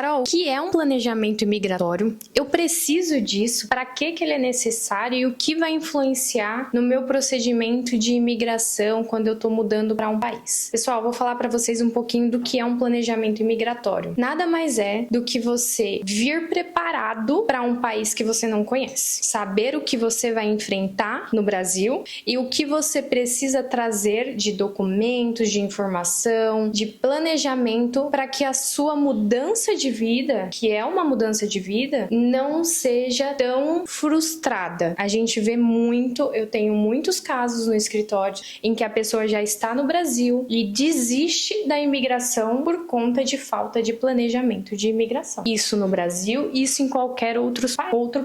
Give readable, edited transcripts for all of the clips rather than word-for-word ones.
Carol, o que é um planejamento imigratório? Eu preciso disso? Para que ele é necessário e o que vai influenciar no meu procedimento de imigração quando eu estou mudando para um país? Pessoal, vou falar para vocês um pouquinho do que é um planejamento imigratório. Nada mais é do que você vir preparado para um país que você não conhece. Saber o que você vai enfrentar no Brasil e o que você precisa trazer de documentos, de informação, de planejamento para que a sua mudança de vida, que é uma mudança de vida, não seja tão frustrada. A gente vê muito, eu tenho muitos casos no escritório em que a pessoa já está no Brasil e desiste da imigração por conta de falta de planejamento de imigração. Isso no Brasil, isso em qualquer outro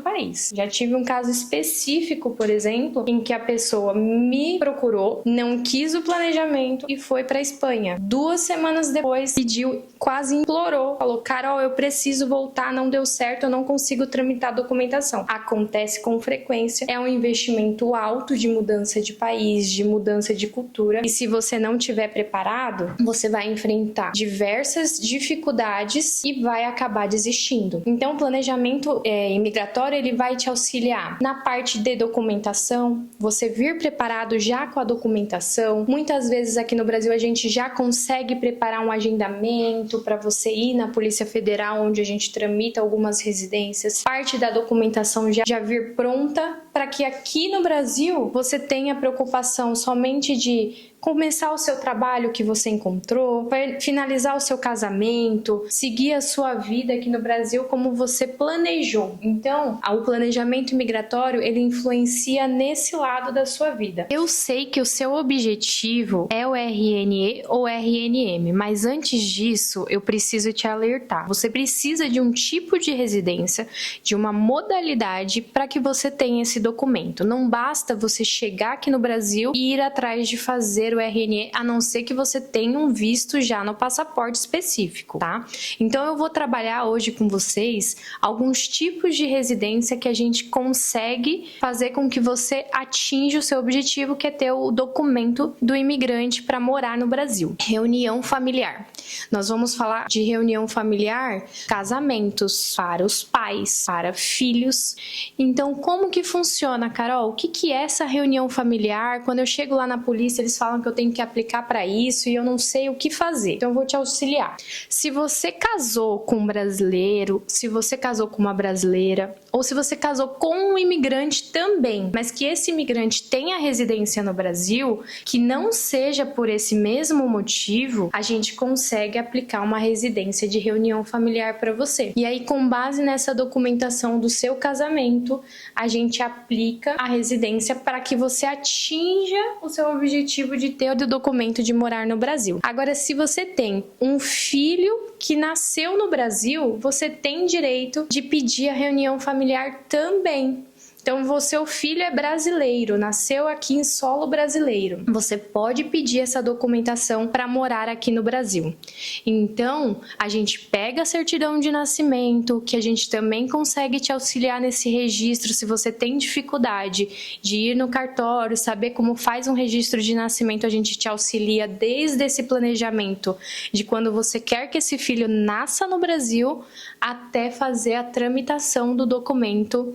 país. Já tive um caso específico, por exemplo, em que a pessoa me procurou, não quis o planejamento e foi para a Espanha. 2 semanas depois pediu, quase implorou, falou: Carol, eu preciso voltar, não deu certo, eu não consigo tramitar a documentação. Acontece com frequência, é um investimento alto de mudança de país, de mudança de cultura, e se você não estiver preparado, você vai enfrentar diversas dificuldades e vai acabar desistindo. Então, o planejamento imigratório, ele vai te auxiliar na parte de documentação, você vir preparado já com a documentação. Muitas vezes aqui no Brasil a gente já consegue preparar um agendamento para você ir na Polícia Federal, onde a gente tramita algumas residências. Parte da documentação já vir pronta para que aqui no Brasil você tenha preocupação somente de começar o seu trabalho que você encontrou, finalizar o seu casamento, seguir a sua vida aqui no Brasil como você planejou. Então, o planejamento imigratório, ele influencia nesse lado da sua vida. Eu sei que o seu objetivo é o RNE ou RNM, mas antes disso, eu preciso te alertar. Você precisa de um tipo de residência, de uma modalidade para que você tenha esse documento. Não basta você chegar aqui no Brasil e ir atrás de fazer o RNE, a não ser que você tenha um visto já no passaporte específico, tá? Então eu vou trabalhar hoje com vocês alguns tipos de residência que a gente consegue fazer com que você atinja o seu objetivo, que é ter o documento do imigrante para morar no Brasil. Reunião familiar. Nós vamos falar de reunião familiar, casamentos para os pais, para filhos. Então, como que funciona, Carol? O que é essa reunião familiar? Quando eu chego lá na polícia, eles falam que eu tenho que aplicar para isso e eu não sei o que fazer. Então, eu vou te auxiliar. Se você casou com um brasileiro, se você casou com uma brasileira, ou se você casou com um imigrante também, mas que esse imigrante tenha residência no Brasil, que não seja por esse mesmo motivo, a gente consegue aplicar uma residência de reunião familiar para você. E aí, com base nessa documentação do seu casamento, a gente aplica a residência para que você atinja o seu objetivo de ter o documento de morar no Brasil. Agora, se você tem um filho que nasceu no Brasil, você tem direito de pedir a reunião familiar também. Então, seu filho é brasileiro, nasceu aqui em solo brasileiro. Você pode pedir essa documentação para morar aqui no Brasil. Então, a gente pega a certidão de nascimento, que a gente também consegue te auxiliar nesse registro. Se você tem dificuldade de ir no cartório, saber como faz um registro de nascimento, a gente te auxilia desde esse planejamento de quando você quer que esse filho nasça no Brasil até fazer a tramitação do documento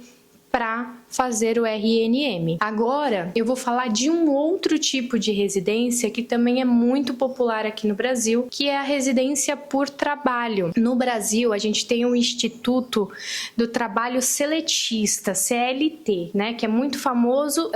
para fazer o RNM. Agora, eu vou falar de um outro tipo de residência que também é muito popular aqui no Brasil, que é a residência por trabalho. No Brasil, a gente tem um Instituto do Trabalho Seletista, CLT, né, que é muito famoso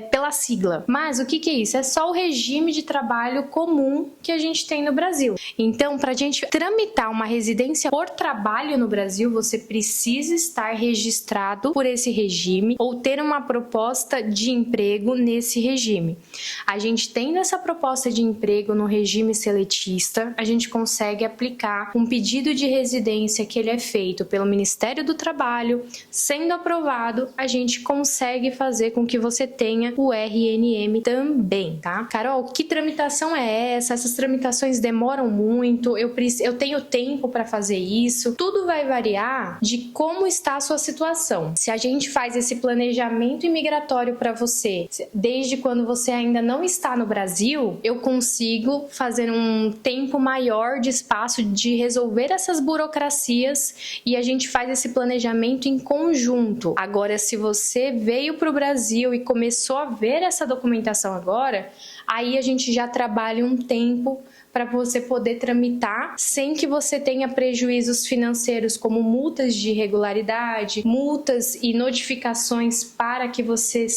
pela sigla. Mas o que é isso? É só o regime de trabalho comum que a gente tem no Brasil. Então, para a gente tramitar uma residência por trabalho no Brasil, você precisa estar registrado por esse regime ou ter uma proposta de emprego nesse regime. A gente tendo essa proposta de emprego no regime seletista, a gente consegue aplicar um pedido de residência que ele é feito pelo Ministério do Trabalho. Sendo aprovado, a gente consegue fazer com que você tenha o RNM também, tá? Carol, que tramitação é essa? Essas tramitações demoram muito, eu tenho tempo para fazer isso? Tudo vai variar de como está a sua situação. Se a gente faz esse planejamento imigratório para você, desde quando você ainda não está no Brasil, eu consigo fazer um tempo maior de espaço de resolver essas burocracias e a gente faz esse planejamento em conjunto. Agora, se você veio para o Brasil e começou a ver essa documentação agora, aí a gente já trabalha um tempo para você poder tramitar sem que você tenha prejuízos financeiros como multas de irregularidade, multas e notificações para que você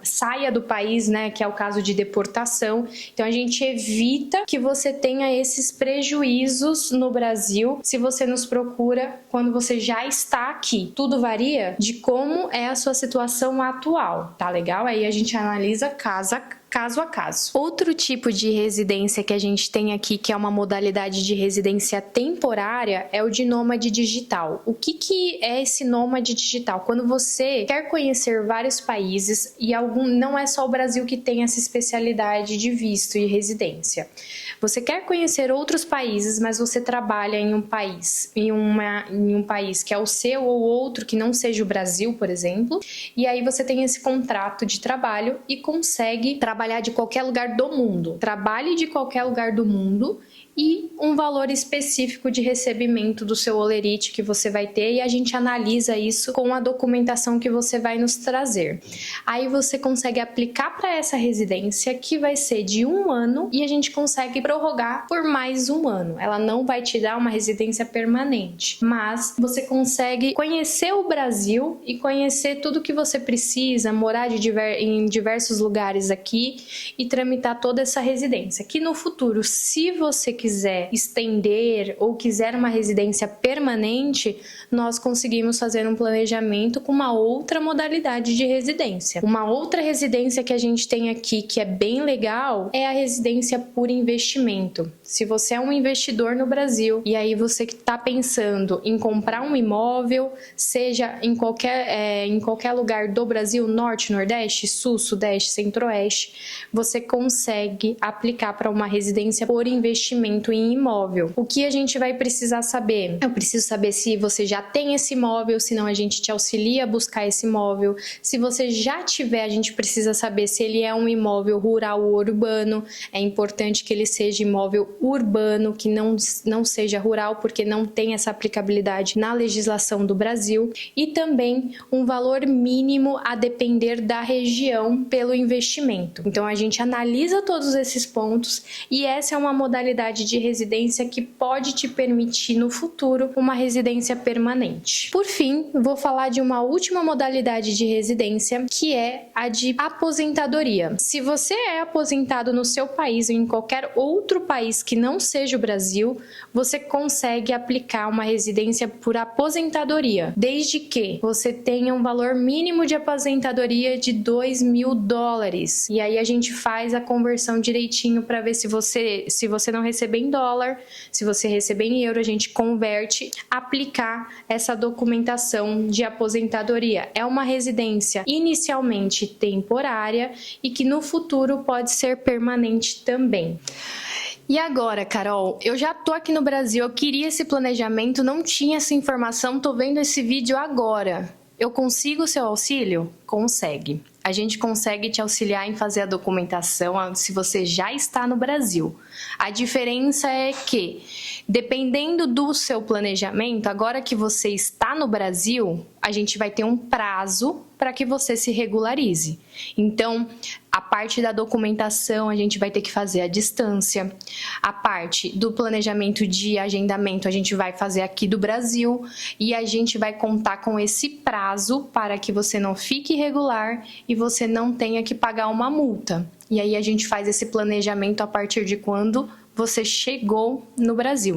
saia do país, né, que é o caso de deportação. Então a gente evita que você tenha esses prejuízos no Brasil se você nos procura quando você já está aqui. Tudo varia de como é a sua situação atual, tá legal? Aí a gente analisa caso a caso. Outro tipo de residência que a gente tem aqui, que é uma modalidade de residência temporária, é o de nômade digital. O que é esse nômade digital? Quando você quer conhecer vários países e não é só o Brasil que tem essa especialidade de visto e residência. Você quer conhecer outros países, mas você trabalha em um país, em um país que é o seu ou outro que não seja o Brasil, por exemplo, e aí você tem esse contrato de trabalho e consegue trabalhar de qualquer lugar do mundo. Trabalhe de qualquer lugar do mundo e um valor específico de recebimento do seu holerite que você vai ter, e a gente analisa isso com a documentação que você vai nos trazer. Aí você consegue aplicar para essa residência, que vai ser de 1 ano, e a gente consegue prorrogar por mais 1 ano. Ela não vai te dar uma residência permanente, mas você consegue conhecer o Brasil e conhecer tudo que você precisa, morar em diversos lugares aqui e tramitar toda essa residência, que no futuro, se você quiser estender ou quiser uma residência permanente, nós conseguimos fazer um planejamento com uma outra modalidade de residência. Uma outra residência que a gente tem aqui, que é bem legal, é a residência por investimento. Se você é um investidor no Brasil e aí você que está pensando em comprar um imóvel, seja em qualquer lugar do Brasil, norte, nordeste, sul, sudeste, centro-oeste, você consegue aplicar para uma residência por investimento em imóvel. O que a gente vai precisar saber? Eu preciso saber se você já tem esse imóvel, senão a gente te auxilia a buscar esse imóvel. Se você já tiver, a gente precisa saber se ele é um imóvel rural ou urbano. É importante que ele seja imóvel urbano, que não seja rural, porque não tem essa aplicabilidade na legislação do Brasil. E também um valor mínimo a depender da região pelo investimento. Então a gente analisa todos esses pontos e essa é uma modalidade de residência que pode te permitir no futuro uma residência permanente. Por fim, vou falar de uma última modalidade de residência, que é a de aposentadoria. Se você é aposentado no seu país ou em qualquer outro país que não seja o Brasil, você consegue aplicar uma residência por aposentadoria, desde que você tenha um valor mínimo de aposentadoria de $2.000. E aí a gente faz a conversão direitinho para ver se você não receber em dólar, se você receber em euro, a gente converte, aplicar essa documentação de aposentadoria. É uma residência inicialmente temporária e que no futuro pode ser permanente também. E agora, Carol, eu já tô aqui no Brasil, eu queria esse planejamento, não tinha essa informação, tô vendo esse vídeo agora. Eu consigo o seu auxílio? Consegue. A gente consegue te auxiliar em fazer a documentação se você já está no Brasil. A diferença é que, dependendo do seu planejamento, agora que você está no Brasil, a gente vai ter um prazo para que você se regularize. Então, a parte da documentação a gente vai ter que fazer à distância. A parte do planejamento de agendamento a gente vai fazer aqui do Brasil e a gente vai contar com esse prazo para que você não fique irregular e você não tenha que pagar uma multa. E aí a gente faz esse planejamento a partir de quando você chegou no Brasil.